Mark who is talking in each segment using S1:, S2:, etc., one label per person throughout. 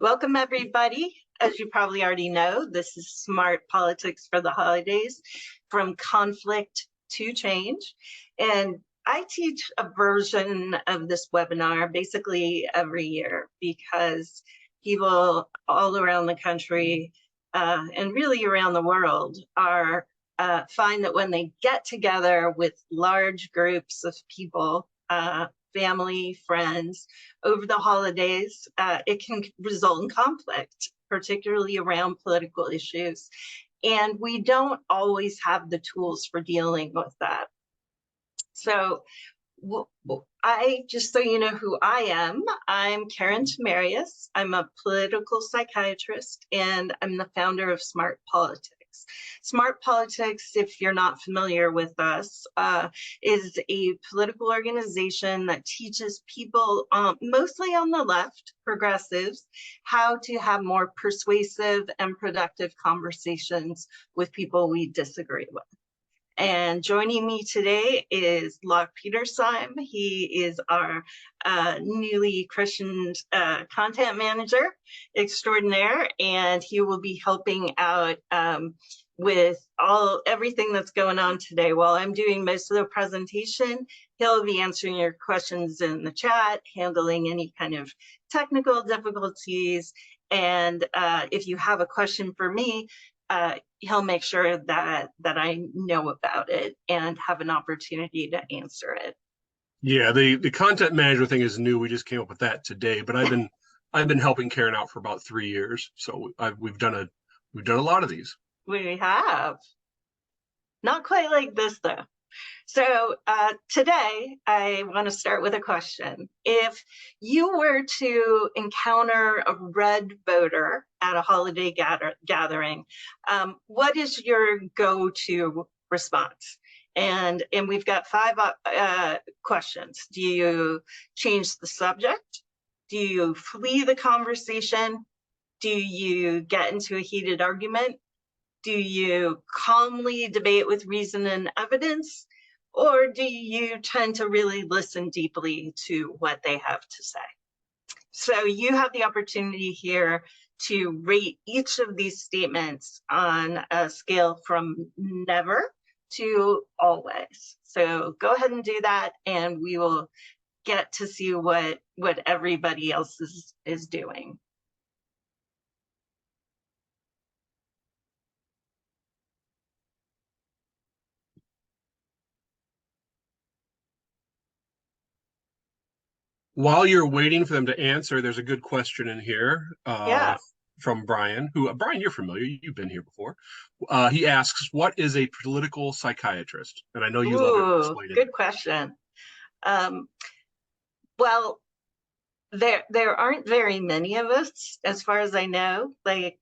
S1: Welcome, everybody. As you probably already know, this is Smart Politics for the Holidays, from conflict to change. And I teach a version of this webinar basically every year because people all around the country and really around the world are find that when they get together with large groups of people, family, friends, over the holidays, it can result in conflict, particularly around political issues. And we don't always have the tools for dealing with that. So just so you know who I am, I'm Karin Tamerius. I'm a political psychiatrist, and I'm the founder of Smart Politics. Smart Politics, if you're not familiar with us, is a political organization that teaches people, mostly on the left, progressives, how to have more persuasive and productive conversations with people we disagree with. And joining me today is Locke Petersheim. He is our newly christened content manager extraordinaire, and he will be helping out with everything that's going on today. While I'm doing most of the presentation, he'll be answering your questions in the chat, handling any kind of technical difficulties. And if you have a question for me, he'll make sure that I know about it and have an opportunity to answer it.
S2: Yeah, the content manager thing is new. We just came up with that today, but I've been helping Karin out for about 3 years, so we've done a lot of these.
S1: We have. Not quite like this though. So today I want to start with a question. If you were to encounter a red voter at a holiday gathering, what is your go-to response? And we've got 5 questions. Do you change the subject? Do you flee the conversation? Do you get into a heated argument? Do you calmly debate with reason and evidence? Or do you tend to really listen deeply to what they have to say? So you have the opportunity here to rate each of these statements on a scale from never to always. So go ahead and do that, and we will get to see what everybody else is doing.
S2: While you're waiting for them to answer, there's a good question in here from Brian, Brian, you're familiar. You've been here before. He asks, what is a political psychiatrist? And I know you love it. Explain it.
S1: Good question. Well, there aren't very many of us, as far as I know. Like,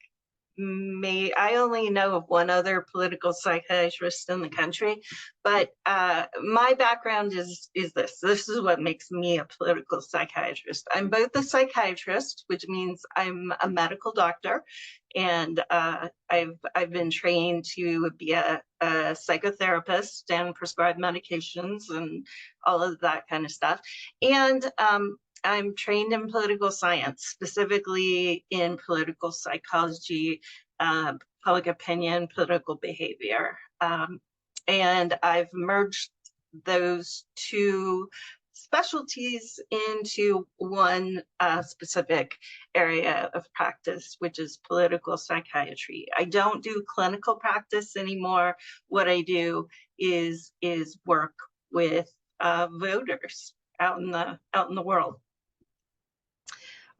S1: I only know of one other political psychiatrist in the country, but my background is this. This is what makes me a political psychiatrist. I'm both a psychiatrist, which means I'm a medical doctor, and I've been trained to be a psychotherapist and prescribe medications and all of that kind of stuff. And I'm trained in political science, specifically in political psychology, public opinion, political behavior. And I've merged those 2 specialties into one specific area of practice, which is political psychiatry. I don't do clinical practice anymore. What I do is work with voters out in the world.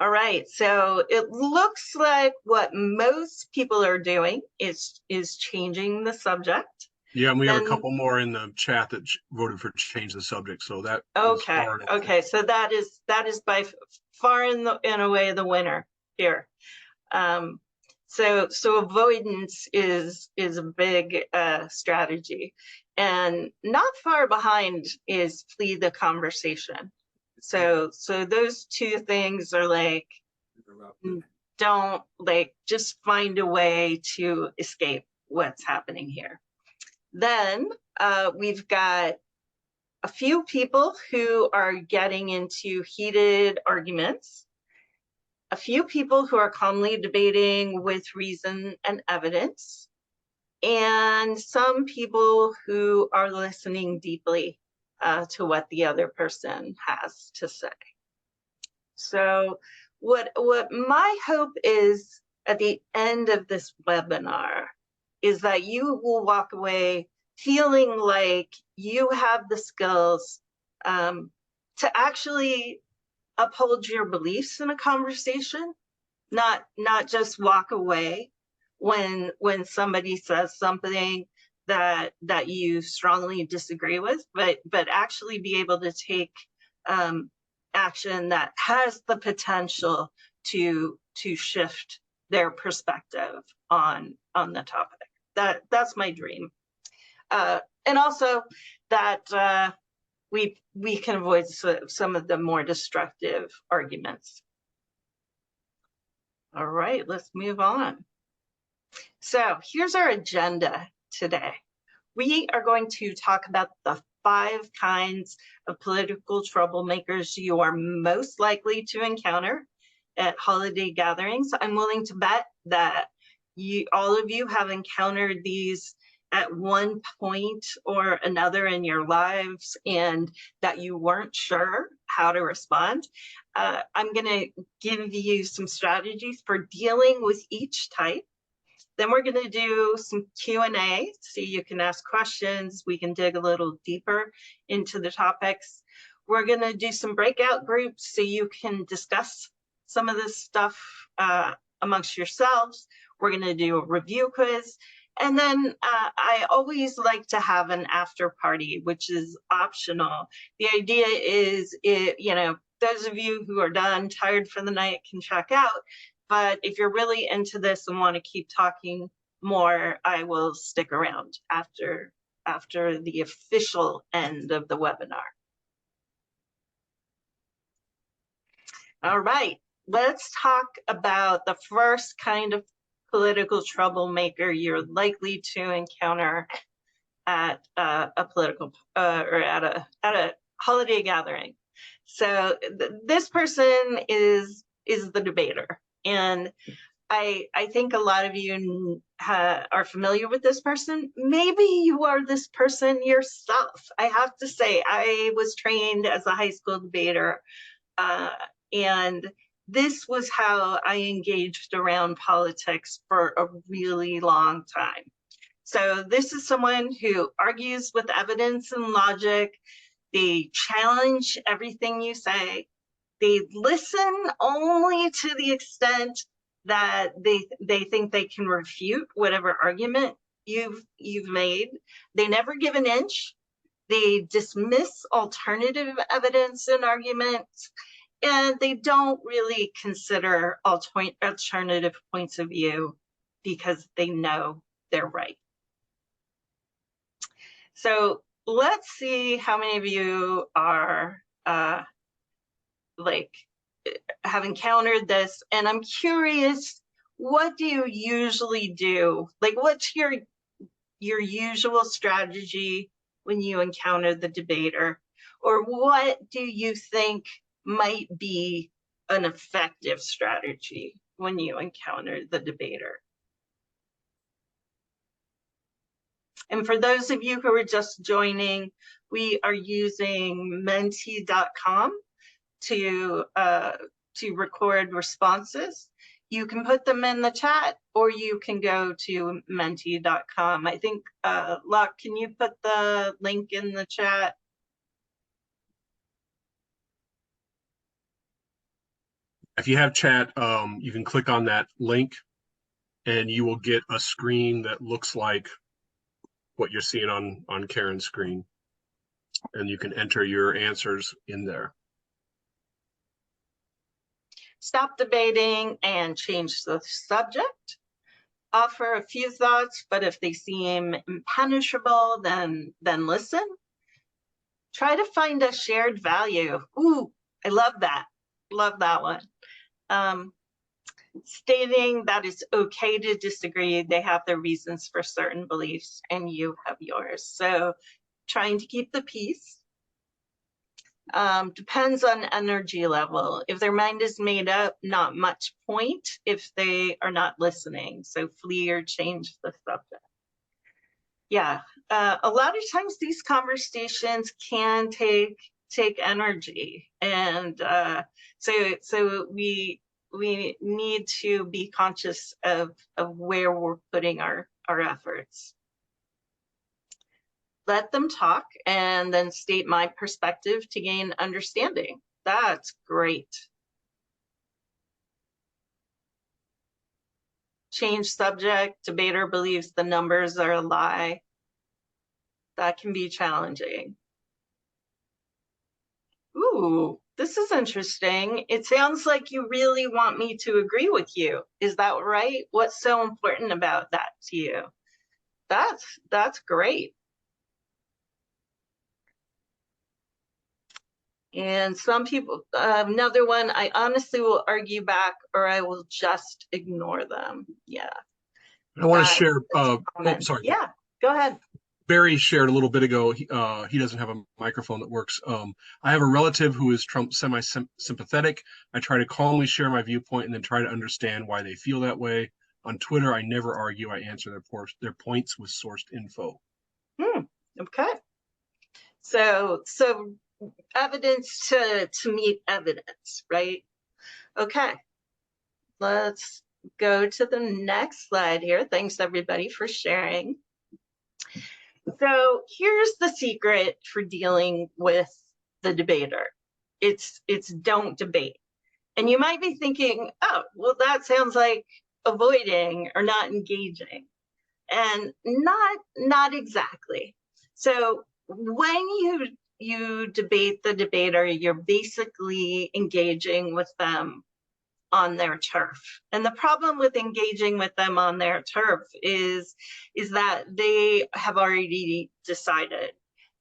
S1: All right, so it looks like what most people are doing is changing the subject.
S2: Yeah, and we have a couple more in the chat that voted for change the subject. So that
S1: okay. So that is by far in a way the winner here. So avoidance is a big strategy, and not far behind is flee the conversation. So those 2 things are like, don't just find a way to escape what's happening here. Then we've got a few people who are getting into heated arguments. a few people who are calmly debating with reason and evidence, and some people who are listening deeply to what the other person has to say. So what my hope is at the end of this webinar is that you will walk away feeling like you have the skills to actually uphold your beliefs in a conversation, not just walk away when somebody says something that you strongly disagree with, but actually be able to take action that has the potential to shift their perspective on the topic. That's my dream, and also that we can avoid some of the more destructive arguments. All right, let's move on. So here's our agenda today. We are going to talk about the 5 kinds of political troublemakers you are most likely to encounter at holiday gatherings. I'm willing to bet that all of you have encountered these at one point or another in your lives, and that you weren't sure how to respond. I'm going to give you some strategies for dealing with each type. Then we're going to do some Q&A, so you can ask questions. We can dig a little deeper into the topics. We're going to do some breakout groups so you can discuss some of this stuff amongst yourselves. We're going to do a review quiz. And then I always like to have an after party, which is optional. The idea is, those of you who are done, tired for the night, can check out. But if you're really into this and want to keep talking more, I will stick around after the official end of the webinar. All right, let's talk about the first kind of political troublemaker you're likely to encounter at a political or at a holiday gathering. So this person is the debater, and I think a lot of you are familiar with this person. Maybe you are this person yourself. I have to say, I was trained as a high school debater, and this was how I engaged around politics for a really long time. So this is someone who argues with evidence and logic. They challenge everything you say. They listen only to the extent that they think they can refute whatever argument you've made. They never give an inch. They dismiss alternative evidence and arguments, and they don't really consider alternative points of view because they know they're right. So let's see how many of you are have encountered this, and I'm curious, what do you usually do? Like, what's your usual strategy when you encounter the debater? Or what do you think might be an effective strategy when you encounter the debater? And for those of you who are just joining, we are using menti.com to record responses. You can put them in the chat, or you can go to menti.com. I think, Locke, can you put the link in the chat?
S2: If you have chat, you can click on that link and you will get a screen that looks like what you're seeing on Karen's screen. And you can enter your answers in there.
S1: Stop debating and change the subject. Offer a few thoughts, but if they seem impenetrable, then listen. Try to find a shared value. Ooh, I love that. Love that one. Stating that it's okay to disagree. They have their reasons for certain beliefs and you have yours. So trying to keep the peace. Depends on energy level. If their mind is made up, not much point if they are not listening. So flee or change the subject. Yeah, a lot of times these conversations can take energy, and so we need to be conscious of where we're putting our efforts. Let them talk and then state my perspective to gain understanding. That's great. Change subject, debater believes the numbers are a lie. That can be challenging. Ooh, this is interesting. It sounds like you really want me to agree with you. Is that right? What's so important about that to you? That's great. And some people, another one, I honestly will argue back or I will just ignore them. Yeah.
S2: I want to share. Oh, sorry.
S1: Yeah, go ahead.
S2: Barry shared a little bit ago. He doesn't have a microphone that works. I have a relative who is Trump semi-sympathetic. I try to calmly share my viewpoint and then try to understand why they feel that way. On Twitter, I never argue. I answer their points with sourced info.
S1: Okay. So evidence to meet evidence, right? Okay. Let's go to the next slide here. Thanks everybody for sharing. So here's the secret for dealing with the debater. It's don't debate. And you might be thinking, oh, well, that sounds like avoiding or not engaging. And not exactly. So when you debate the debater, you're basically engaging with them on their turf. And the problem with engaging with them on their turf is that they have already decided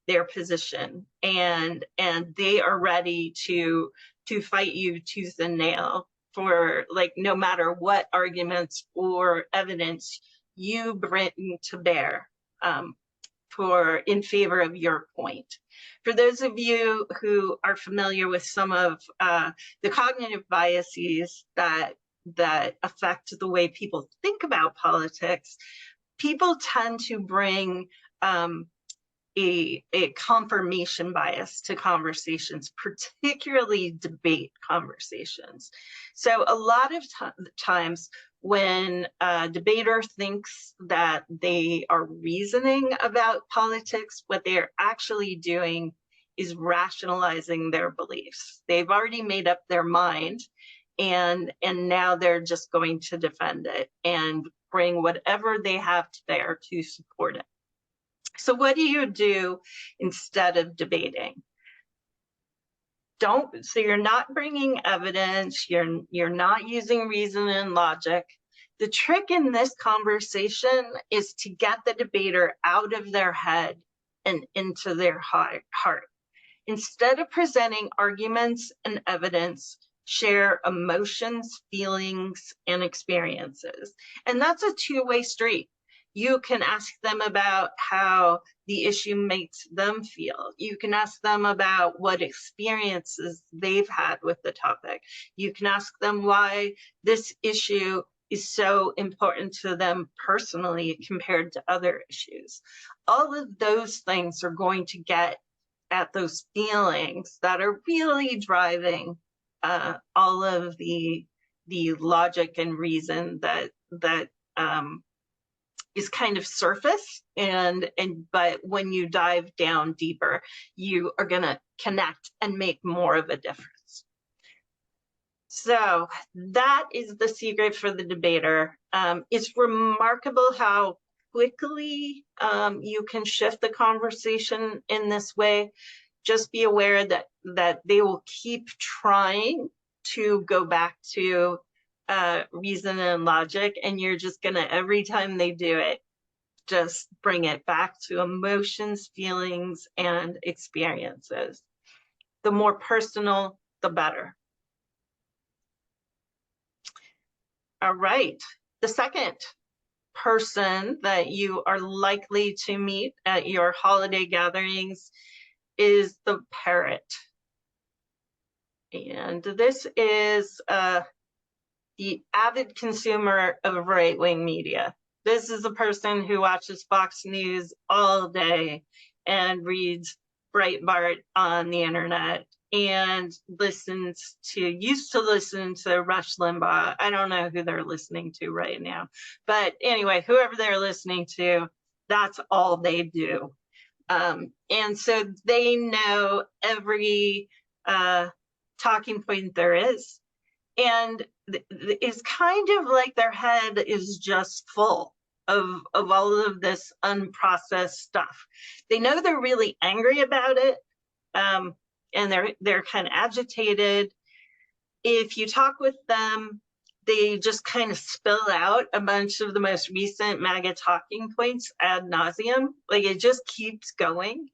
S1: their position and they are ready to fight you tooth and nail for, like, no matter what arguments or evidence you bring to bear in favor of your point. For those of you who are familiar with some of the cognitive biases that affect the way people think about politics, people tend to bring a confirmation bias to conversations, particularly debate conversations. So a lot of times when a debater thinks that they are reasoning about politics, what they're actually doing is rationalizing their beliefs. They've already made up their mind, and now they're just going to defend it and bring whatever they have to bear to support it. So what do you do instead of debating? So you're not bringing evidence, you're not using reason and logic. The trick in this conversation is to get the debater out of their head and into their heart. Instead of presenting arguments and evidence, share emotions, feelings, and experiences. And that's a two-way street. You can ask them about how the issue makes them feel. You can ask them about what experiences they've had with the topic. You can ask them why this issue is so important to them personally compared to other issues. All of those things are going to get at those feelings that are really driving all of the logic and reason that is kind of surface, but when you dive down deeper, you are going to connect and make more of a difference. So that is the secret for the debater. It's remarkable how quickly you can shift the conversation in this way. Just be aware that they will keep trying to go back to reason and logic, and you're just gonna, every time they do it, just bring it back to emotions, feelings, and experiences. The more personal, the better. All right, the second person that you are likely to meet at your holiday gatherings is the parrot. And this is the avid consumer of right-wing media. This is a person who watches Fox News all day and reads Breitbart on the internet and used to listen to Rush Limbaugh. I don't know who they're listening to right now. But anyway, whoever they're listening to, that's all they do. And so they know every talking point there is. And it's kind of like their head is just full of all of this unprocessed stuff. They know they're really angry about it, and they're kind of agitated. If you talk with them, they just kind of spill out a bunch of the most recent MAGA talking points ad nauseum. Like it just keeps going.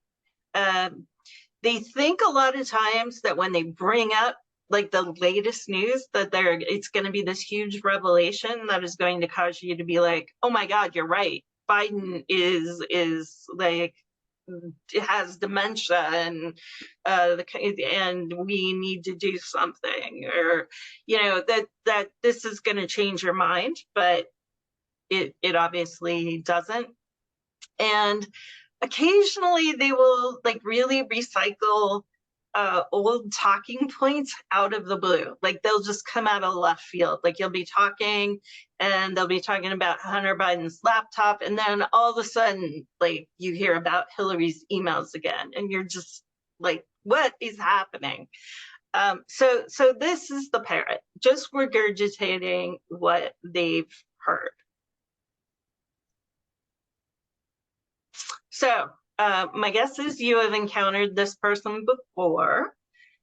S1: They think a lot of times that when they bring up like the latest news that it's going to be this huge revelation that is going to cause you to be like, oh my God, you're right. Biden is like, has dementia and we need to do something, or that this is going to change your mind, but it obviously doesn't. And occasionally they will like really recycle old talking points out of the blue. Like they'll just come out of left field. Like you'll be talking and they'll be talking about Hunter Biden's laptop, and then all of a sudden, like you hear about Hillary's emails again, and you're just like, what is happening? So this is the parrot, just regurgitating what they've heard. So my guess is you have encountered this person before,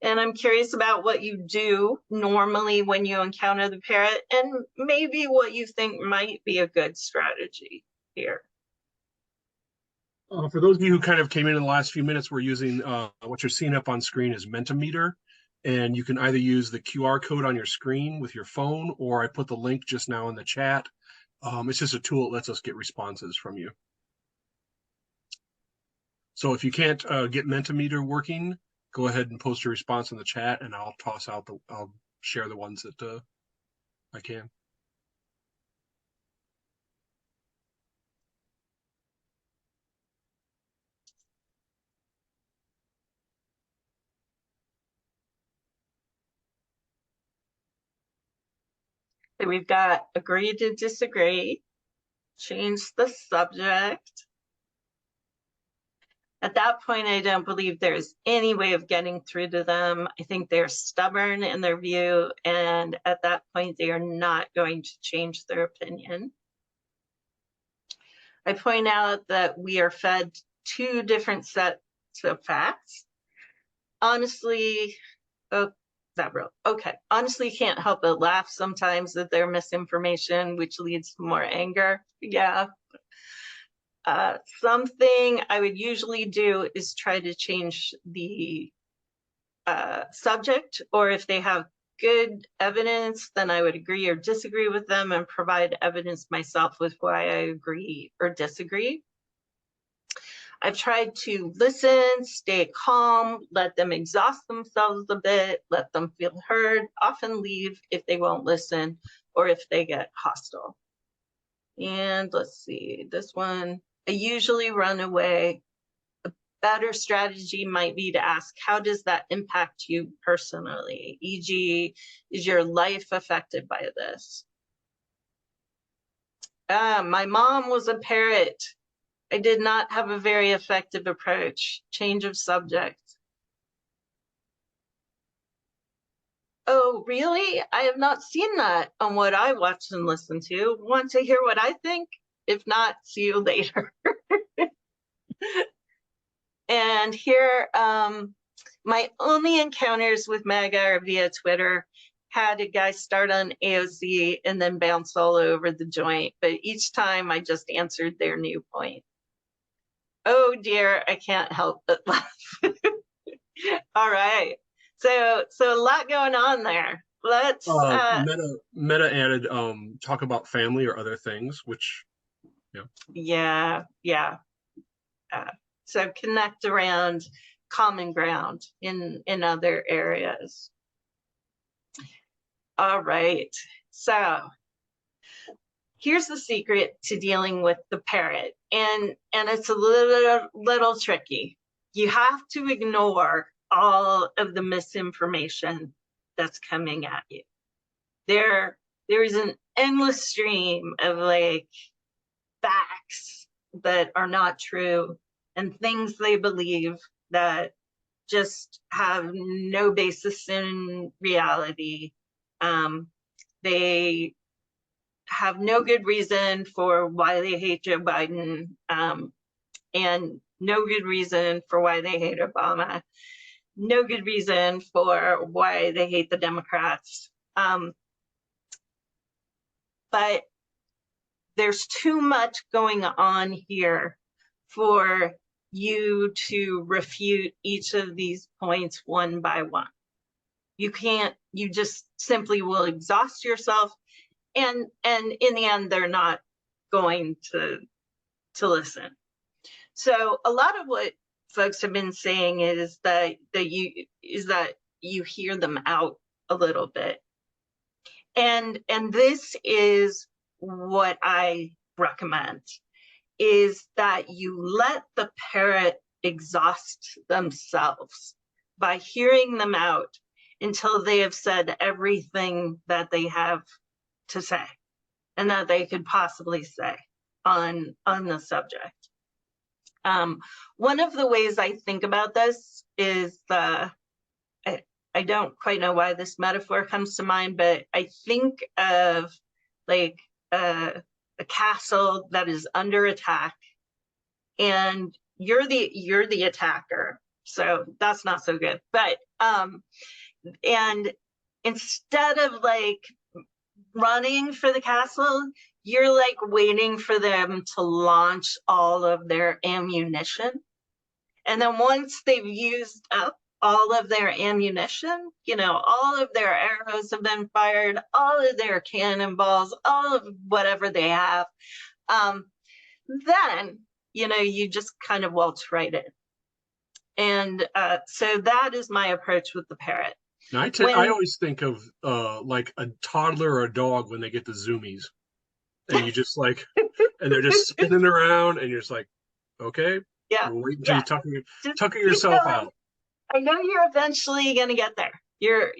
S1: and I'm curious about what you do normally when you encounter the parrot, and maybe what you think might be a good strategy here.
S2: For those of you who kind of came in the last few minutes, we're using what you're seeing up on screen is Mentimeter, and you can either use the QR code on your screen with your phone, or I put the link just now in the chat. It's just a tool that lets us get responses from you. So if you can't get Mentimeter working, go ahead and post your response in the chat, and I'll I'll share the ones that I can.
S1: So we've got agree to disagree, change the subject. At that point, I don't believe there's any way of getting through to them. I think they're stubborn in their view, and at that point, they are not going to change their opinion. I point out that we are fed two different sets of facts. Honestly, honestly, can't help but laugh sometimes at their misinformation, which leads to more anger. Yeah. Something I would usually do is try to change the subject, or if they have good evidence, then I would agree or disagree with them and provide evidence myself with why I agree or disagree. I've tried to listen, stay calm, let them exhaust themselves a bit, let them feel heard, often leave if they won't listen or if they get hostile. And let's see, this one, I usually run away. A better strategy might be to ask, how does that impact you personally? E.g., is your life affected by this? My mom was a parrot. I did not have a very effective approach. Change of subject. Oh, really? I have not seen that on what I watch and listen to. Want to hear what I think? If not, see you later. And here, my only encounters with MAGA are via Twitter. Had a guy start on AOC and then bounce all over the joint, but each time I just answered their new point. Oh dear, I can't help but laugh. All right. So a lot going on there. Let's
S2: Meta added talk about family or other things, which
S1: yeah. So connect around common ground in other areas. All right. So here's the secret to dealing with the parrot, and it's a little tricky. You have to ignore all of the misinformation that's coming at you. There is an endless stream of like facts that are not true and things they believe that just have no basis in reality. They have no good reason for why they hate Joe Biden, and no good reason for why they hate Obama, no good reason for why they hate the Democrats. But there's too much going on here for you to refute each of these points one by one. You can't, you just simply will exhaust yourself, and in the end, they're not going to listen. So a lot of what folks have been saying is that you hear them out a little bit. And this is what I recommend, is that you let the parrot exhaust themselves by hearing them out until they have said everything that they have to say and that they could possibly say on the subject. One of the ways I think about this is I don't quite know why this metaphor comes to mind, but I think of like a castle that is under attack, and you're the attacker. So that's not so good. But and instead of like running for the castle, you're like waiting for them to launch all of their ammunition. And then once they've used up all of their ammunition, you know, all of their arrows have been fired, all of their cannonballs, all of whatever they have, then, you know, you just kind of waltz right in. And so that is my approach with the parrot.
S2: I always think of like a toddler or a dog when they get the zoomies, and you just like, and they're just spinning around, and you're just like, okay,
S1: yeah,
S2: we're waiting until you're tucking yourself out.
S1: I know you're eventually gonna get there. You're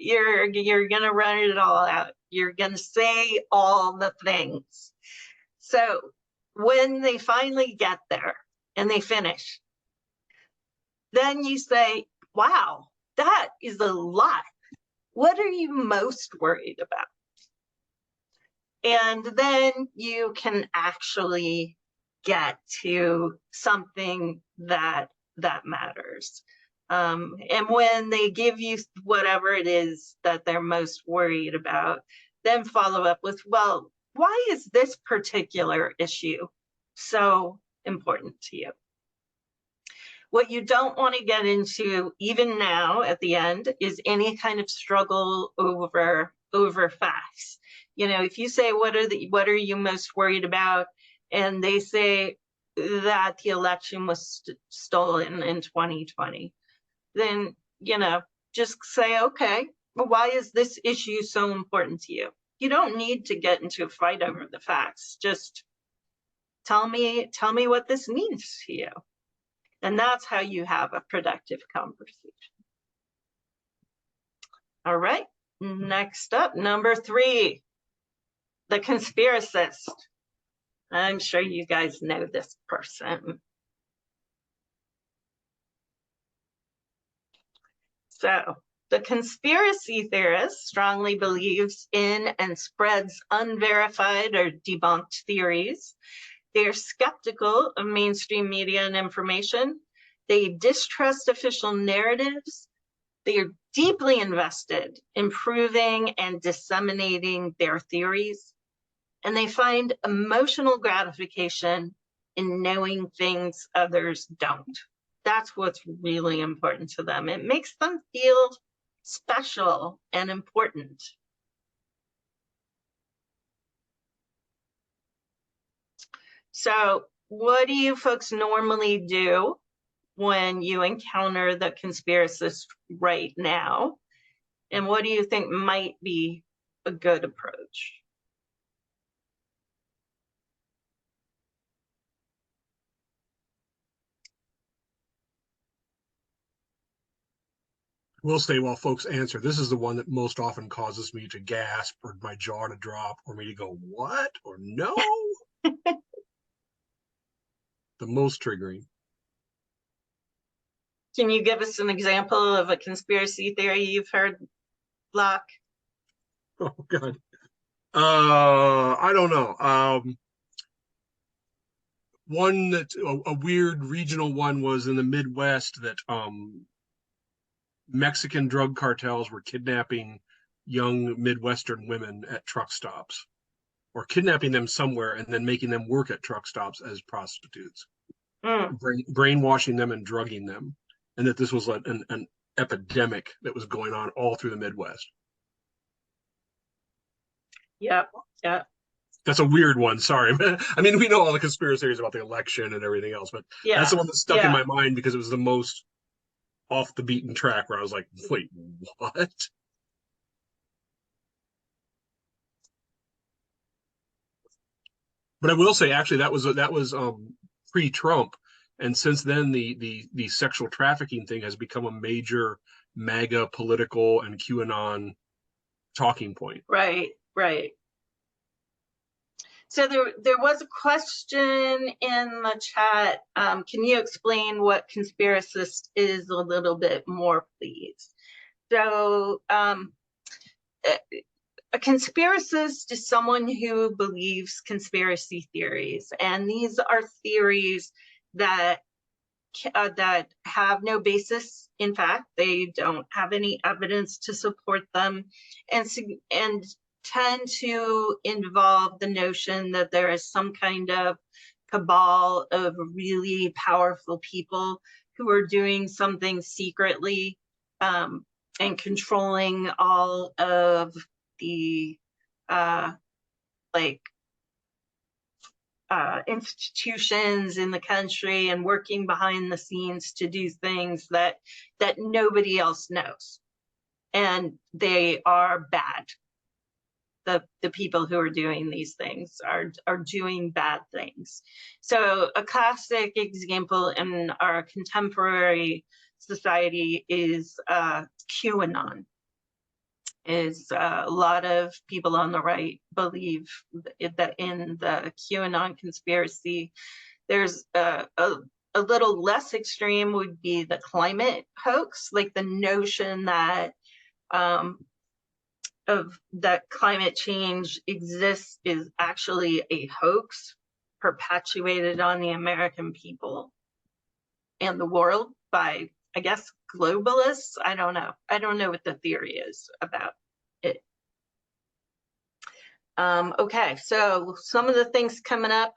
S1: gonna run it all out. You're gonna say all the things. So when they finally get there and they finish, then you say, wow, that is a lot. What are you most worried about? And then you can actually get to something that matters. And when they give you whatever it is that they're most worried about, then follow up with, well, why is this particular issue so important to you? What you don't want to get into, even now at the end, is any kind of struggle over facts. You know, if you say, what are you most worried about? And they say that the election was stolen in 2020, then, you know, just say, okay, well, why is this issue so important to you? You don't need to get into a fight over the facts. Just tell me what this means to you. And that's how you have a productive conversation. All right, next up, number 3, the conspiracist. I'm sure you guys know this person. So the conspiracy theorist strongly believes in and spreads unverified or debunked theories. They're skeptical of mainstream media and information. They distrust official narratives. They are deeply invested in proving and disseminating their theories. And they find emotional gratification in knowing things others don't. That's what's really important to them. It makes them feel special and important. So what do you folks normally do when you encounter the conspiracist right now? And what do you think might be a good approach.
S2: Will say while folks answer, this is the one that most often causes me to gasp or my jaw to drop or me to go, what? Or no? The most triggering.
S1: Can you give us an example of a conspiracy theory you've heard, Locke?
S2: Oh, God. I don't know. One that a weird regional one was in the Midwest that Mexican drug cartels were kidnapping young Midwestern women at truck stops or kidnapping them somewhere and then making them work at truck stops as prostitutes, brainwashing them and drugging them. And that this was like an epidemic that was going on all through the Midwest.
S1: Yeah, yeah.
S2: That's a weird one. Sorry. I mean, we know all the conspiracy theories about the election and everything else, but that's the one that stuck in my mind because it was the most off the beaten track where I was like, wait, what? But I will say, actually, that was pre-Trump, and since then, the sexual trafficking thing has become a major MAGA political and QAnon talking point.
S1: Right, right. So there was a question in the chat. Can you explain what conspiracist is a little bit more, please? So a conspiracist is someone who believes conspiracy theories, and these are theories that have no basis in fact. They don't have any evidence to support them, and tend to involve the notion that there is some kind of cabal of really powerful people who are doing something secretly and controlling all of the institutions in the country and working behind the scenes to do things that nobody else knows, and they are bad. The people who are doing these things are doing bad things. So a classic example in our contemporary society is QAnon. Is a lot of people on the right believe that in the QAnon conspiracy. There's a little less extreme would be the climate hoax, like the notion that that climate change exists is actually a hoax perpetuated on the American people and the world by, I guess, globalists. I don't know. I don't know what the theory is about it. Okay, so some of the things coming up.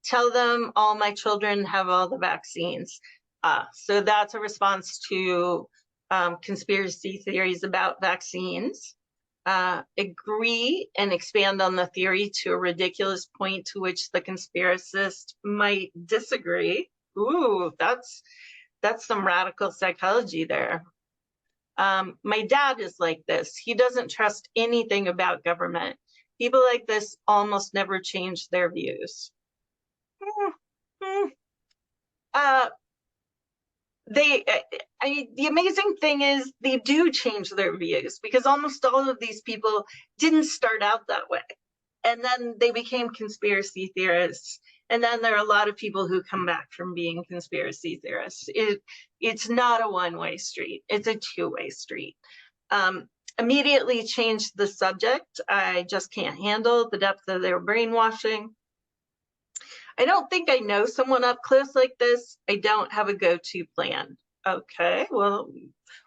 S1: Tell them all my children have all the vaccines. So that's a response to conspiracy theories about vaccines. Agree and expand on the theory to a ridiculous point to which the conspiracist might disagree. Ooh, that's some radical psychology there. My dad is like this. He doesn't trust anything about government. People like this almost never change their views. The amazing thing is they do change their views, because almost all of these people didn't start out that way, and then they became conspiracy theorists, and then there are a lot of people who come back from being conspiracy theorists. It's not a one-way street, it's a two-way street. Immediately change the subject. I just can't handle the depth of their brainwashing. I don't think I know someone up close like this. I don't have a go-to plan. Okay, well,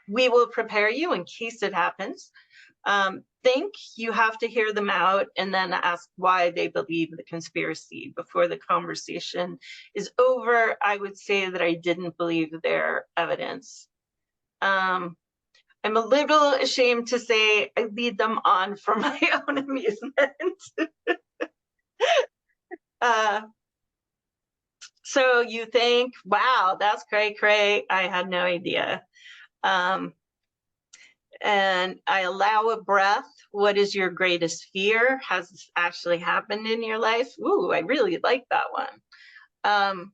S1: we will prepare you in case it happens. Think you have to hear them out and then ask why they believe the conspiracy before the conversation is over. I would say that I didn't believe their evidence. I'm a little ashamed to say I lead them on for my own amusement. So you think, wow, that's cray cray. I had no idea. and I allow a breath. What is your greatest fear? Has this actually happened in your life? Ooh, I really like that one.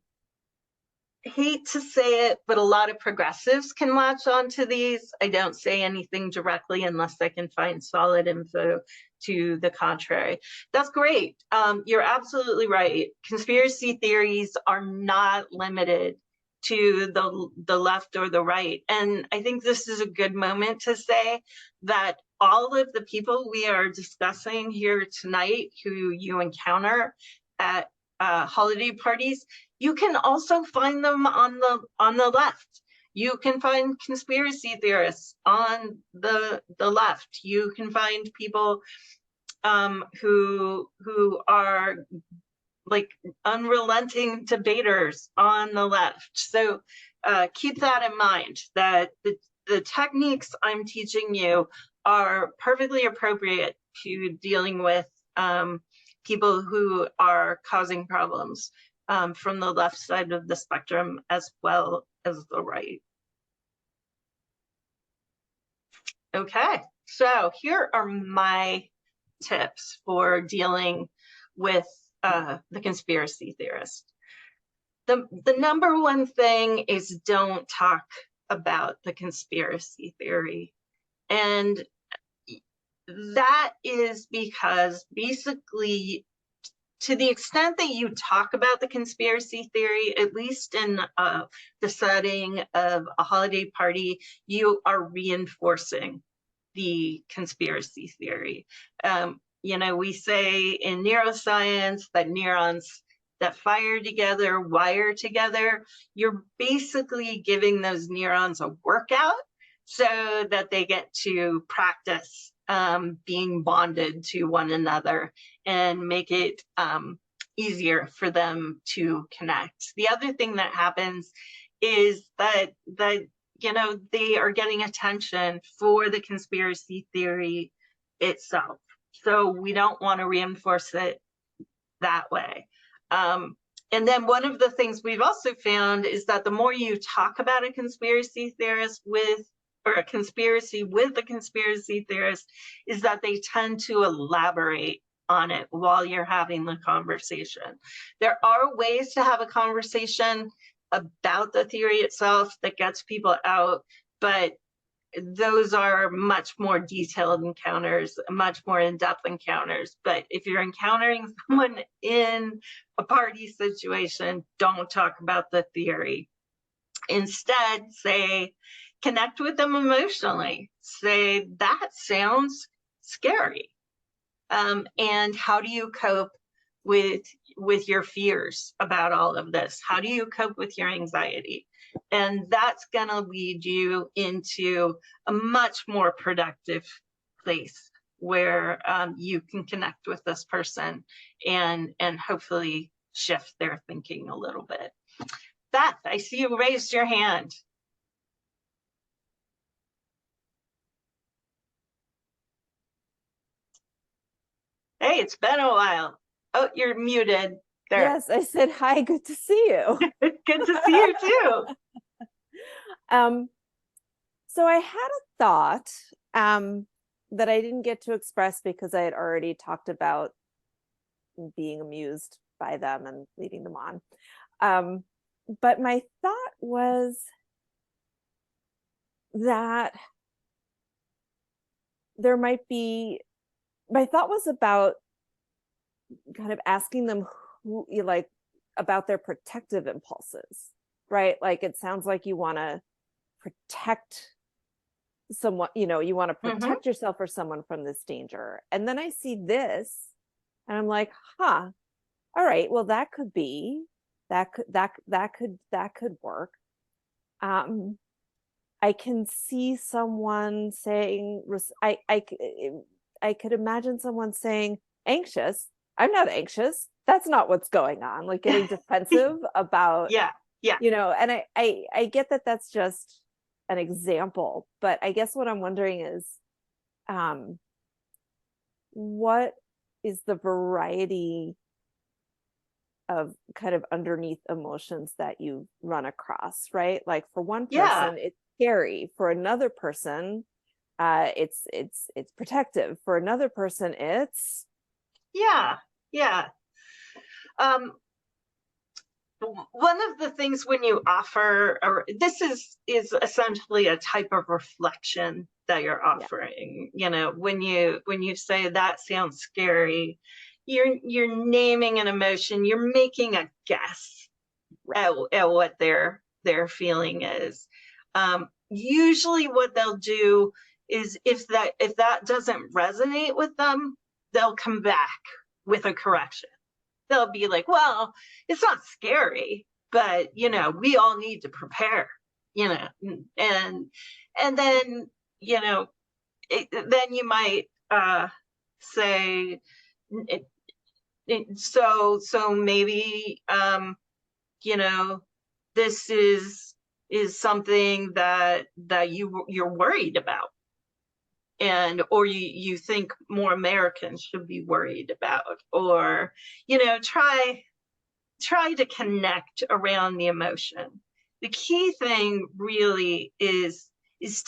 S1: Hate to say it, but a lot of progressives can latch onto these. I don't say anything directly unless I can find solid info to the contrary. That's great. You're absolutely right. Conspiracy theories are not limited to the left or the right. And I think this is a good moment to say that all of the people we are discussing here tonight who you encounter at holiday parties, you can also find them on the left. You can find conspiracy theorists on the left. You can find people who are like unrelenting debaters on the left. So keep that in mind, that the techniques I'm teaching you are perfectly appropriate to dealing with people who are causing problems from the left side of the spectrum as well as the right. Okay, so here are my tips for dealing with the conspiracy theorist. The number one thing is don't talk about the conspiracy theory. And that is because basically, to the extent that you talk about the conspiracy theory, at least in the setting of a holiday party, you are reinforcing the conspiracy theory. You know, we say in neuroscience that neurons that fire together wire together. You're basically giving those neurons a workout so that they get to practice being bonded to one another and make it easier for them to connect. The other thing that happens is that you know, they are getting attention for the conspiracy theory itself. So we don't want to reinforce it that way. And then one of the things we've also found is that the more you talk about a conspiracy theorist with, or a conspiracy with a conspiracy theorist, is that they tend to elaborate on it while you're having the conversation. There are ways to have a conversation about the theory itself that gets people out, but those are much more detailed encounters, much more in-depth encounters. But if you're encountering someone in a party situation, don't talk about the theory. Instead, say, connect with them emotionally. Say, that sounds scary. And how do you cope with your fears about all of this? How do you cope with your anxiety? And that's going to lead you into a much more productive place where you can connect with this person and hopefully shift their thinking a little bit. Beth, I see you raised your hand. Hey, it's been a while. Oh, you're muted. There.
S3: Yes, I said hi, good to see you.
S1: Good to see you too.
S3: So I had a thought that I didn't get to express because I had already talked about being amused by them and leading them on. But my thought was that there might be, my thought was about kind of asking them who, like, about their protective impulses, right? Like, it sounds like you want to protect someone, you know, you want to protect yourself or someone from this danger. And then I see this and I'm like, huh, all right, well, that could be, that could work. I can see someone saying, I could imagine someone saying, anxious. I'm not anxious. That's not what's going on. Like getting defensive about,
S1: yeah,
S3: you know, and I get that that's just an example, but I guess what I'm wondering is, what is the variety of kind of underneath emotions that you run across, right? Like for one person, it's scary. For another person, it's protective. For another person, it's
S1: yeah, yeah. One of the things when you offer, or this is essentially a type of reflection that you're offering. You know, when you say that sounds scary, you're naming an emotion, you're making a guess at what their feeling is. Usually what they'll do is if that doesn't resonate with them, they'll come back with a correction. They'll be like, well, it's not scary, but you know, we all need to prepare, you know, and then, you know, then you might say, so maybe, you know, this is something that you're worried about, and or you think more Americans should be worried about, or you know, try to connect around the emotion. The key thing really is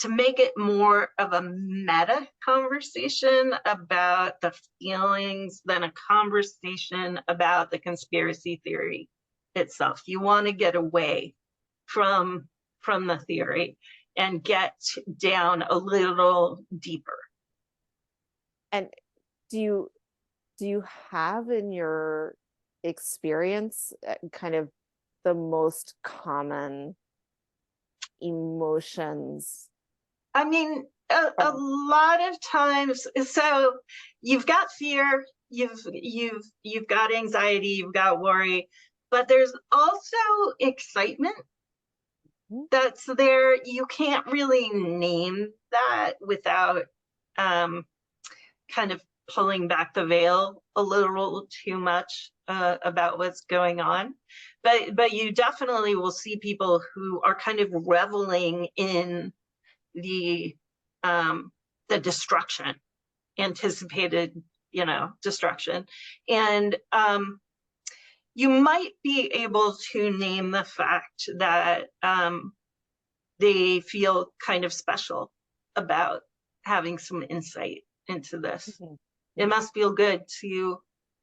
S1: to make it more of a meta conversation about the feelings than a conversation about the conspiracy theory itself. You want to get away from the theory and get down a little deeper.
S3: And do you have in your experience kind of the most common emotions?
S1: I mean, a lot of times, so you've got fear, you've got anxiety, you've got worry, but there's also excitement that's there. You can't really name that without kind of pulling back the veil a little too much about what's going on. But you definitely will see people who are kind of reveling in the destruction, anticipated, you know, destruction. And you might be able to name the fact that they feel kind of special about having some insight into this. It must feel good to,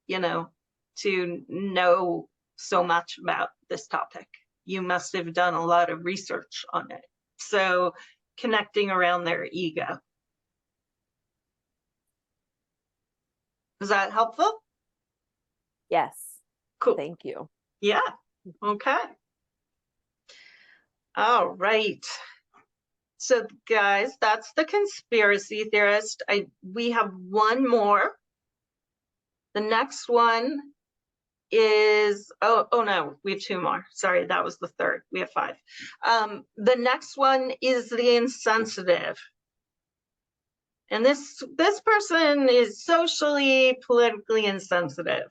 S1: you know, to know so much about this topic. You must have done a lot of research on it. So connecting around their ego. Is that helpful?
S3: Yes.
S1: Cool.
S3: Thank you.
S1: Yeah. Okay. All right. So guys, that's the conspiracy theorist. We have one more. The next one is, oh no, we have two more. Sorry, that was the third. We have five. The next one is the insensitive. And this person is socially, politically insensitive.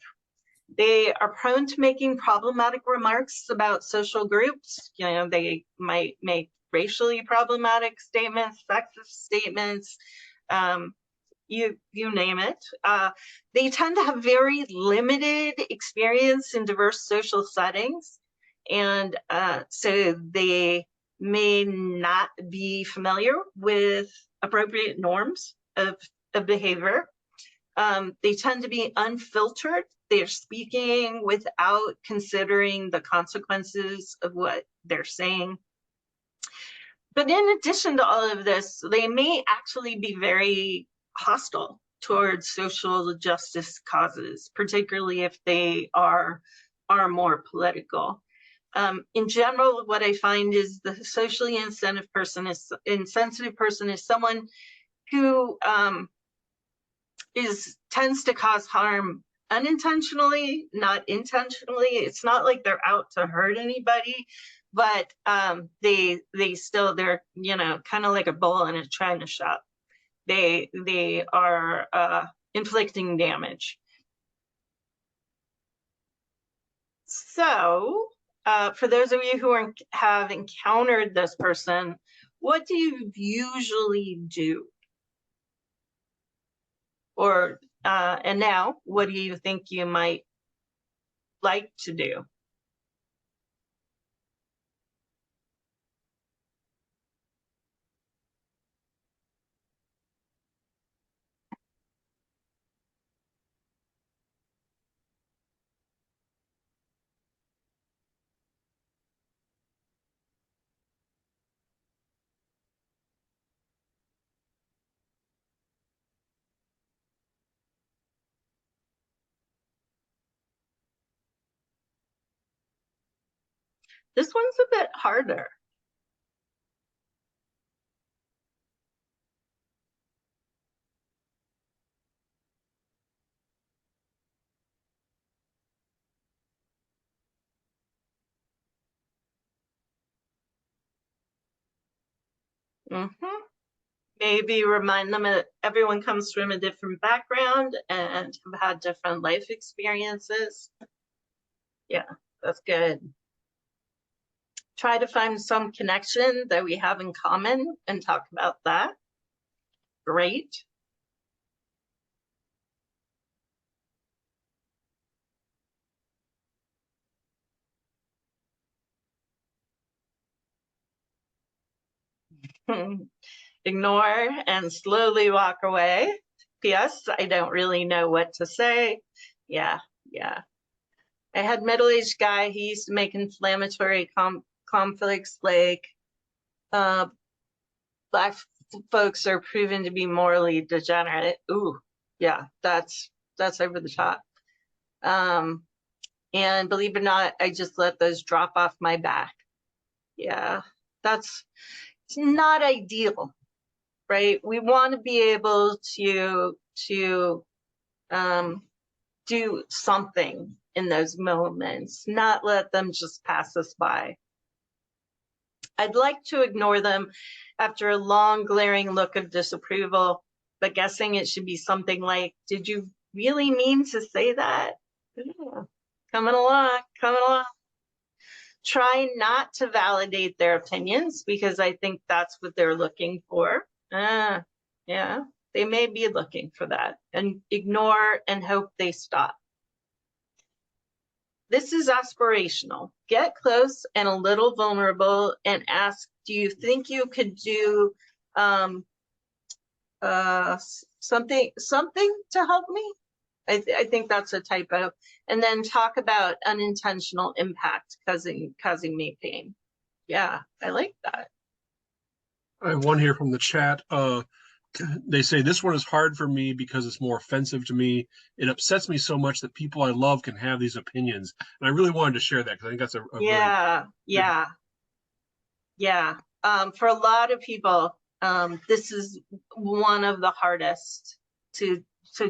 S1: They are prone to making problematic remarks about social groups. You know, they might make racially problematic statements, sexist statements, you name it. They tend to have very limited experience in diverse social settings. And so they may not be familiar with appropriate norms of behavior. They tend to be unfiltered. They're speaking without considering the consequences of what they're saying. But in addition to all of this, they may actually be very hostile towards social justice causes, particularly if they are more political. In general, what I find is the socially insensitive person is someone who tends to cause harm unintentionally, not intentionally. It's not like they're out to hurt anybody, but they're, you know, kind of like a bull in a china shop. They are inflicting damage. So for those of you who have encountered this person, what do you usually do? Or and now, what do you think you might like to do? This one's a bit harder. Maybe remind them that everyone comes from a different background and have had different life experiences. Yeah, that's good. Try to find some connection that we have in common and talk about that. Great. Ignore and slowly walk away. P.S. I don't really know what to say. Yeah. I had middle-aged guy. He used to make inflammatory conflicts like Black folks are proven to be morally degenerate. Ooh, yeah, that's over the top. And believe it or not, I just let those drop off my back. Yeah, it's not ideal, right? We want to be able to do something in those moments, not let them just pass us by. I'd like to ignore them after a long glaring look of disapproval, but guessing it should be something like, did you really mean to say that? Yeah. Coming along. Try not to validate their opinions because I think that's what they're looking for. Yeah, they may be looking for that, and ignore and hope they stop. This is aspirational. Get close and a little vulnerable and ask, do you think you could do something to help me? I think that's a typo. And then talk about unintentional impact causing me pain. Yeah, I like that.
S2: I have one here from the chat. They say this one is hard for me because it's more offensive to me. It upsets me so much that people I love can have these opinions. And I really wanted to share that because I think that's a
S1: yeah. For a lot of people, this is one of the hardest to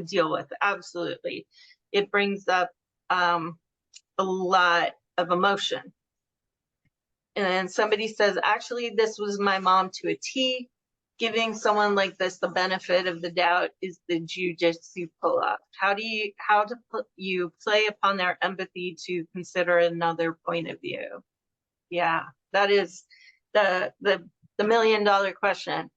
S1: deal with. Absolutely. It brings up a lot of emotion. And somebody says, actually, this was my mom to a T. Giving someone like this the benefit of the doubt is the jujitsu pull-up. How do you play upon their empathy to consider another point of view? Yeah, that is the $1 million question.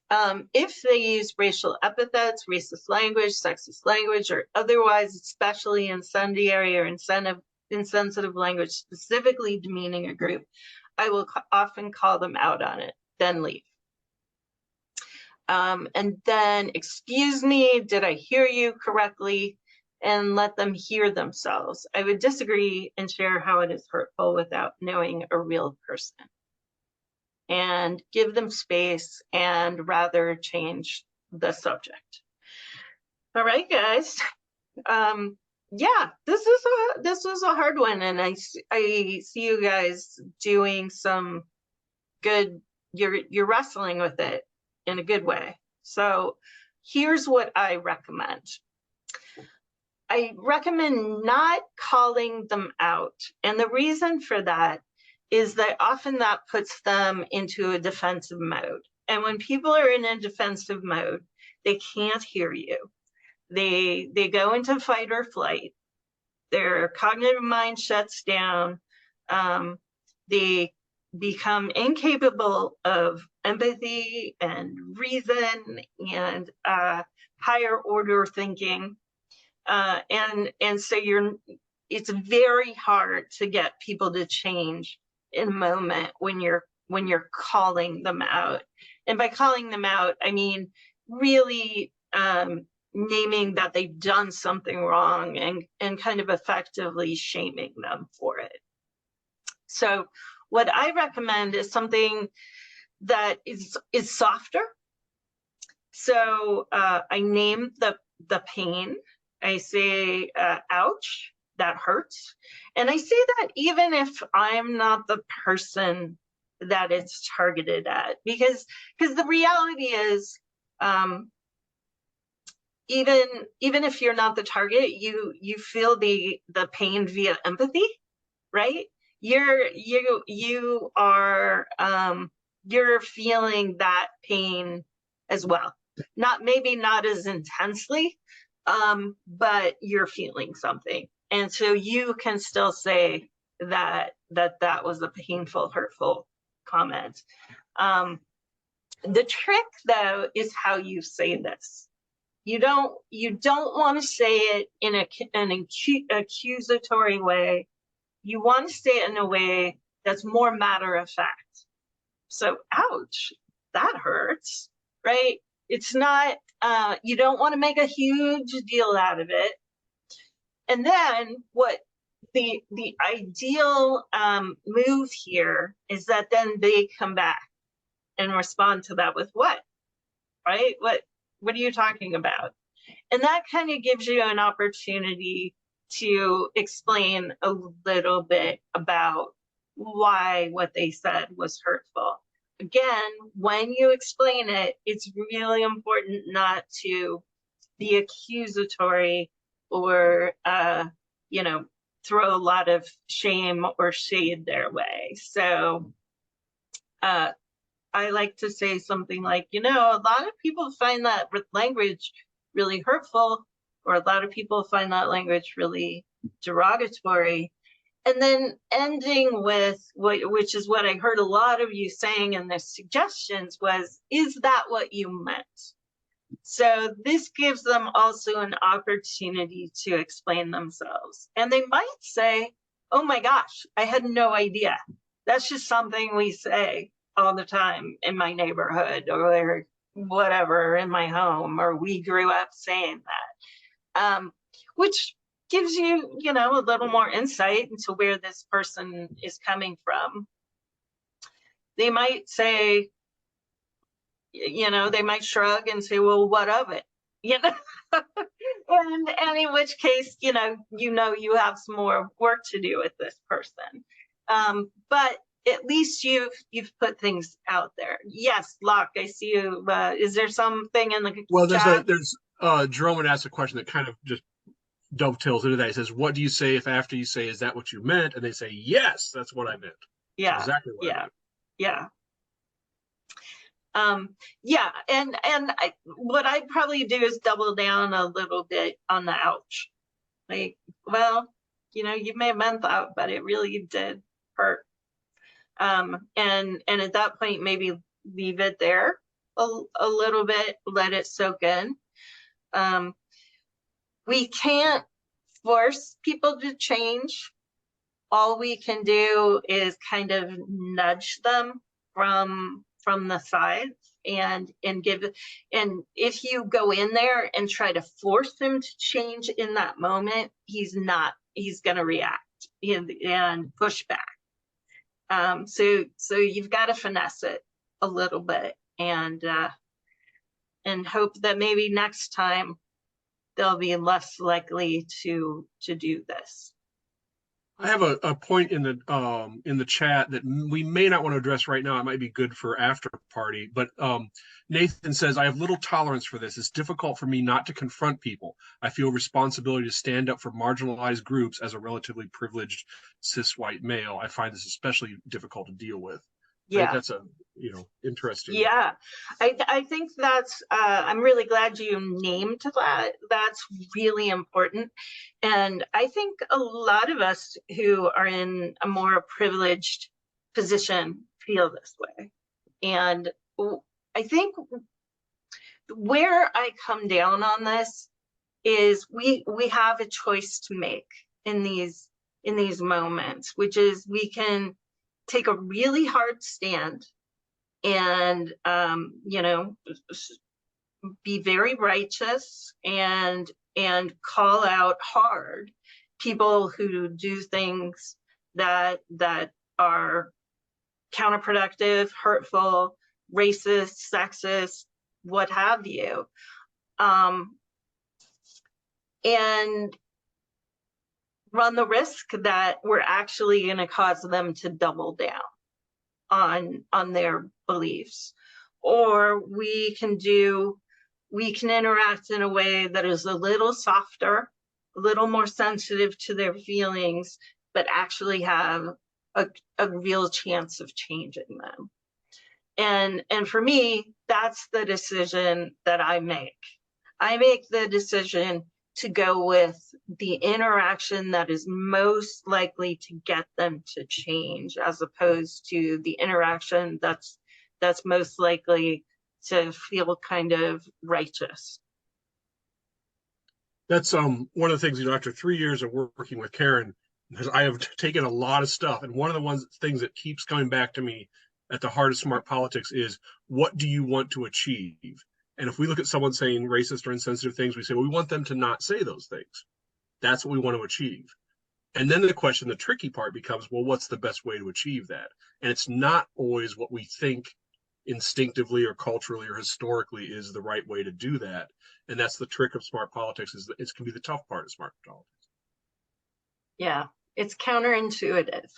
S1: If they use racial epithets, racist language, sexist language, or otherwise especially incendiary or insensitive language specifically demeaning a group, I will often call them out on it, then leave. And then, excuse me, did I hear you correctly? And let them hear themselves. I would disagree and share how it is hurtful without knowing a real person. And give them space and rather change the subject. All right, guys. Yeah, this was a hard one, and I see you guys doing some good. You're wrestling with it in a good way. So here's what I recommend. I recommend not calling them out. And the reason for that is that often that puts them into a defensive mode. And when people are in a defensive mode, they can't hear you. They go into fight or flight. Their cognitive mind shuts down. They become incapable of empathy and reason and higher order thinking. And so it's very hard to get people to change in a moment when you're calling them out. And by calling them out, I mean really naming that they've done something wrong and kind of effectively shaming them for it. So what I recommend is something that is softer. So I name the pain. I say, ouch, that hurts. And I say that even if I'm not the person that it's targeted at, because the reality is, even if you're not the target, you feel the pain via empathy, right? You are you're feeling that pain as well. Maybe not as intensely, but you're feeling something. And so you can still say that was a painful, hurtful comment. The trick, though, is how you say this. You don't want to say it in an accusatory way. You want to say it in a way that's more matter of fact. So, ouch, that hurts, right? It's not, you don't want to make a huge deal out of it. And then what the ideal move here is that then they come back and respond to that with what, right? What are you talking about? And that kind of gives you an opportunity to explain a little bit about why what they said was hurtful. Again, when you explain it, it's really important not to be accusatory or, throw a lot of shame or shade their way. So I like to say something like, a lot of people find that language really hurtful, or a lot of people find that language really derogatory. And then ending with, which is what I heard a lot of you saying in the suggestions, was, is that what you meant? So this gives them also an opportunity to explain themselves. And they might say, oh my gosh, I had no idea. That's just something we say all the time in my neighborhood, or whatever, in my home, or we grew up saying that, which gives you, a little more insight into where this person is coming from. They might say, they might shrug and say, well, what of it? And in which case, you have some more work to do with this person. But at least you've put things out there. Yes, Locke, I see you. Is there something in the chat?
S2: There's Jerome had asked a question that kind of just dovetails into that. He says, what do you say if after you say, is that what you meant? And they say, yes, that's what I meant.
S1: Yeah,
S2: that's exactly what I meant.
S1: Yeah. And what I'd probably do is double down a little bit on the ouch. Like, well, you may have meant that, but it really did hurt. And at that point, maybe leave it there a little bit, let it soak in. We can't force people to change. All we can do is kind of nudge them from the sides and if you go in there and try to force him to change in that moment, he's going to react and push back. So you've got to finesse it a little bit and hope that maybe next time they'll be less likely to do this.
S2: I have a point in the chat that we may not want to address right now. It might be good for after party. But Nathan says, I have little tolerance for this. It's difficult for me not to confront people. I feel responsibility to stand up for marginalized groups as a relatively privileged cis white male. I find this especially difficult to deal with.
S1: Yeah,
S2: right? That's a interesting.
S1: Yeah, I think that's. I'm really glad you named that. That's really important, and I think a lot of us who are in a more privileged position feel this way. And I think where I come down on this is we have a choice to make in these moments, which is we can take a really hard stand and be very righteous and call out hard people who do things that are counterproductive, hurtful, racist, sexist, what have you. And run the risk that we're actually going to cause them to double down on their beliefs. Or we can interact in a way that is a little softer, a little more sensitive to their feelings, but actually have a real chance of changing them. And for me, that's the decision that I make. I make the decision to go with the interaction that is most likely to get them to change, as opposed to the interaction that's most likely to feel kind of righteous.
S2: That's one of the things, after 3 years of working with Karin, because I have taken a lot of stuff, and one of the things that keeps coming back to me at the heart of smart politics is, what do you want to achieve? And if we look at someone saying racist or insensitive things, we say, well, we want them to not say those things. That's what we want to achieve. And then the tricky part becomes, well, what's the best way to achieve that? And it's not always what we think instinctively or culturally or historically is the right way to do that. And that's the trick of smart politics, is that it can be the tough part of smart politics.
S1: Yeah, it's counterintuitive.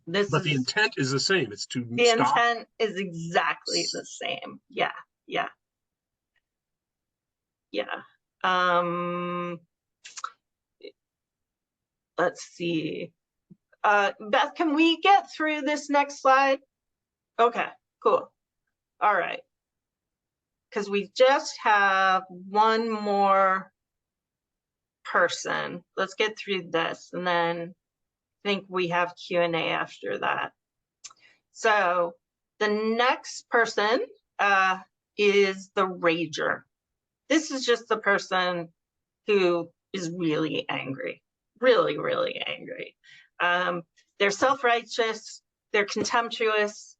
S2: But the intent is the same. It's to
S1: the stop. Intent is exactly the same. Yeah. Let's see. Beth, can we get through this next slide? Okay, cool. All right. Because we just have one more person. Let's get through this, and then I think we have Q&A after that. So the next person is the rager. This is just the person who is really angry, really, really angry. They're self-righteous, they're contemptuous,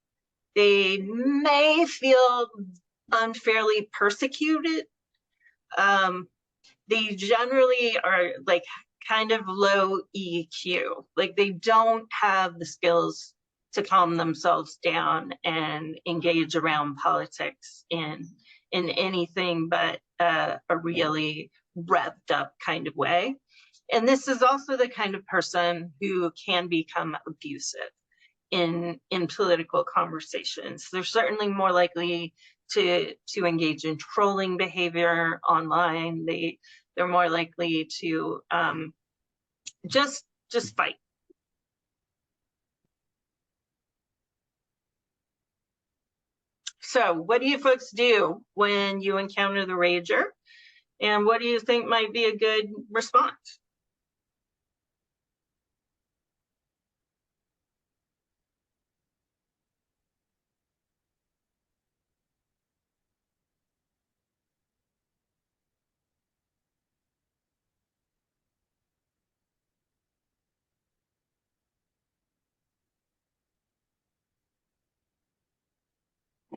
S1: they may feel unfairly persecuted. They generally are like kind of low EQ, like they don't have the skills to calm themselves down and engage around politics in anything but a really revved up kind of way. And this is also the kind of person who can become abusive in political conversations. They're certainly more likely to engage in trolling behavior online. They're more likely to just fight. So what do you folks do when you encounter the rager? And what do you think might be a good response?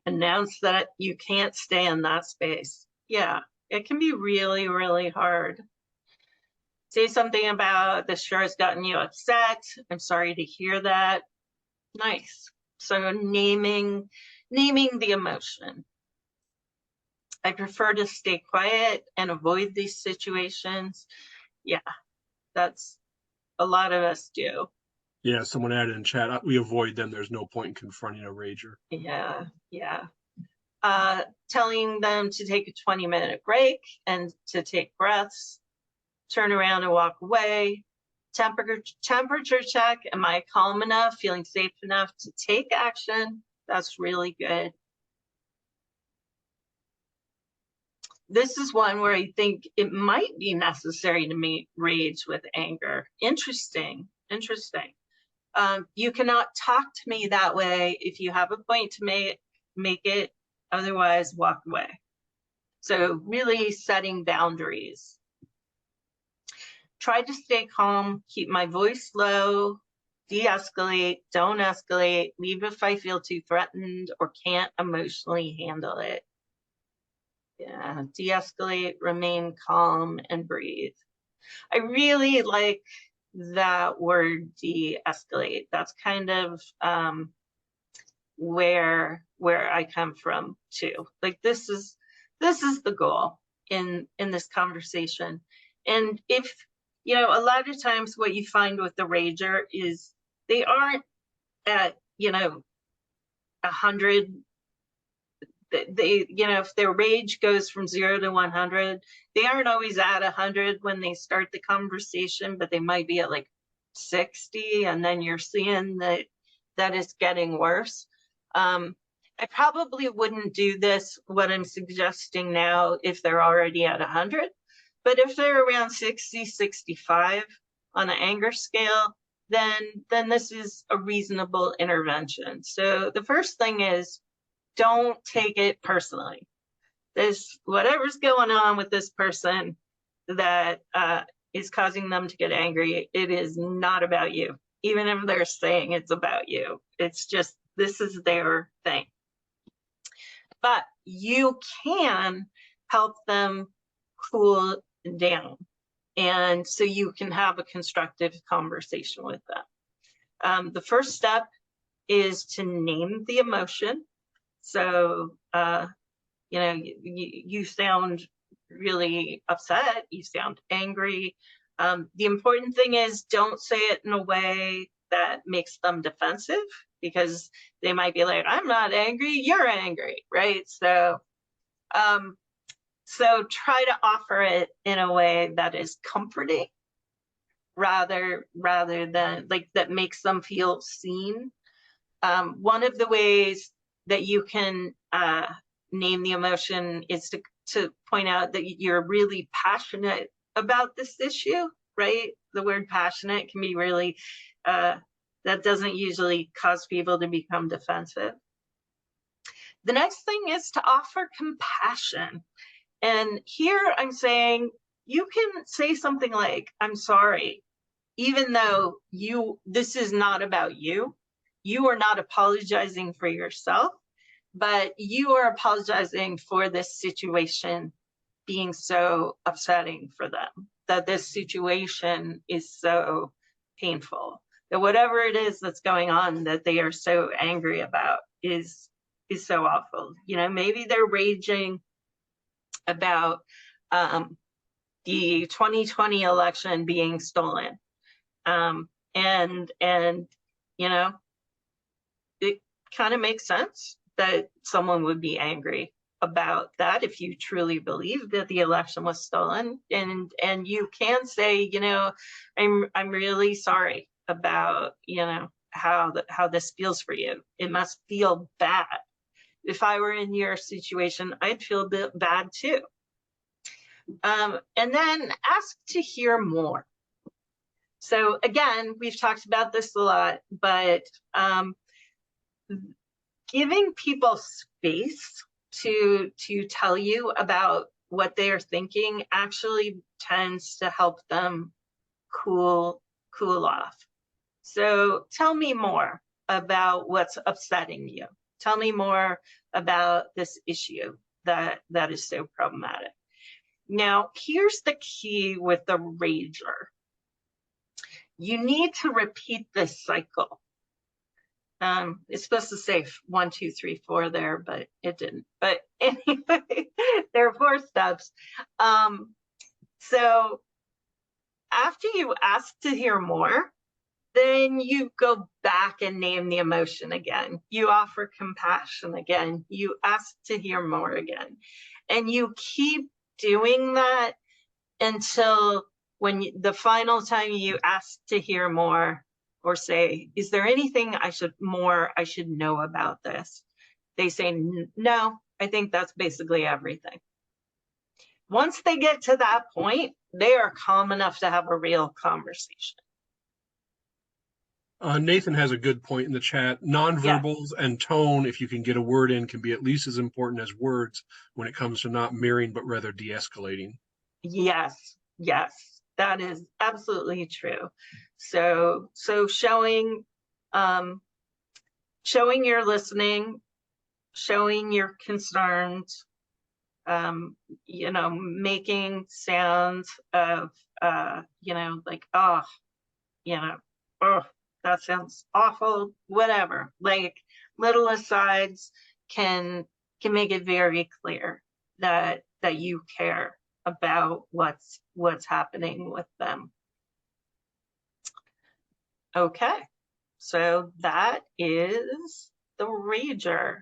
S1: Announce that you can't stay in that space. Yeah, it can be really, really hard. Say something about, this sure has gotten you upset. I'm sorry to hear that. Nice. So naming the emotion. I prefer to stay quiet and avoid these situations. Yeah, that's a lot of us do.
S2: Yeah, someone added in chat, we avoid them. There's no point in confronting a rager.
S1: Yeah. Telling them to take a 20-minute break and to take breaths, turn around and walk away. Temperature check. Am I calm enough, feeling safe enough to take action? That's really good. This is one where I think it might be necessary to meet rage with anger. Interesting. You cannot talk to me that way. If you have a point to make it, otherwise walk away. So really setting boundaries. Try to stay calm, keep my voice low, de-escalate, don't escalate, leave if I feel too threatened or can't emotionally handle it. Yeah, de-escalate, remain calm, and breathe. I really like that word, de-escalate. That's kind of where I come from too. Like this is the goal in this conversation. And if you know, a lot of times what you find with the rager is they aren't at, you know, 100. They, you know, if their rage goes from 0 to 100, they aren't always at 100 when they start the conversation, but they might be at like 60, and then you're seeing that it's getting worse. I probably wouldn't do this, what I'm suggesting now, if they're already at 100, but if they're around 60, 65 on an anger scale, then this is a reasonable intervention. So the first thing is, don't take it personally. This, whatever's going on with this person that is causing them to get angry, it is not about you. Even if they're saying it's about you, it's just, this is their thing. But you can help them cool down. And so you can have a constructive conversation with them. The first step is to name the emotion. So, you know, you sound really upset, you sound angry. The important thing is, don't say it in a way that makes them defensive, because they might be like, I'm not angry, you're angry, right? So, so try to offer it in a way that is comforting, rather than like that makes them feel seen. One of the ways that you can name the emotion is to point out that you're really passionate about this issue, right? The word passionate can be really, that doesn't usually cause people to become defensive. The next thing is to offer compassion. And here I'm saying, you can say something like, I'm sorry, even though this is not about you. You are not apologizing for yourself, but you are apologizing for this situation being so upsetting for them, that this situation is so painful, that whatever it is that's going on that they are so angry about is so awful. You know, maybe they're raging about the 2020 election being stolen. And you know, it kind of makes sense that someone would be angry about that if you truly believe that the election was stolen. And you can say, you know, I'm really sorry about, you know, how this feels for you. It must feel bad. If I were in your situation, I'd feel a bit bad too. And then ask to hear more. So again, we've talked about this a lot, but giving people space to tell you about what they are thinking actually tends to help them cool off. So tell me more about what's upsetting you. Tell me more about this issue that is so problematic. Now, here's the key with the rager. You need to repeat this cycle. It's supposed to say 1, 2, 3, 4 there, but it didn't. But anyway, there are 4 steps. So after you ask to hear more, then you go back and name the emotion again. You offer compassion again. You ask to hear more again. And you keep doing that until when the final time you ask to hear more, or say, is there anything I should know about this? They say, no, I think that's basically everything. Once they get to that point, they are calm enough to have a real conversation.
S2: Nathan has a good point in the chat. Nonverbals and tone, if you can get a word in, can be at least as important as words when it comes to not mirroring, but rather de-escalating.
S1: Yes, that is absolutely true. So showing you're listening, showing you're concerned, you know, making sounds of, you know, like, oh, you know, oh, that sounds awful, whatever. Like little asides can make it very clear that you care about what's happening with them. Okay, so that is the rager.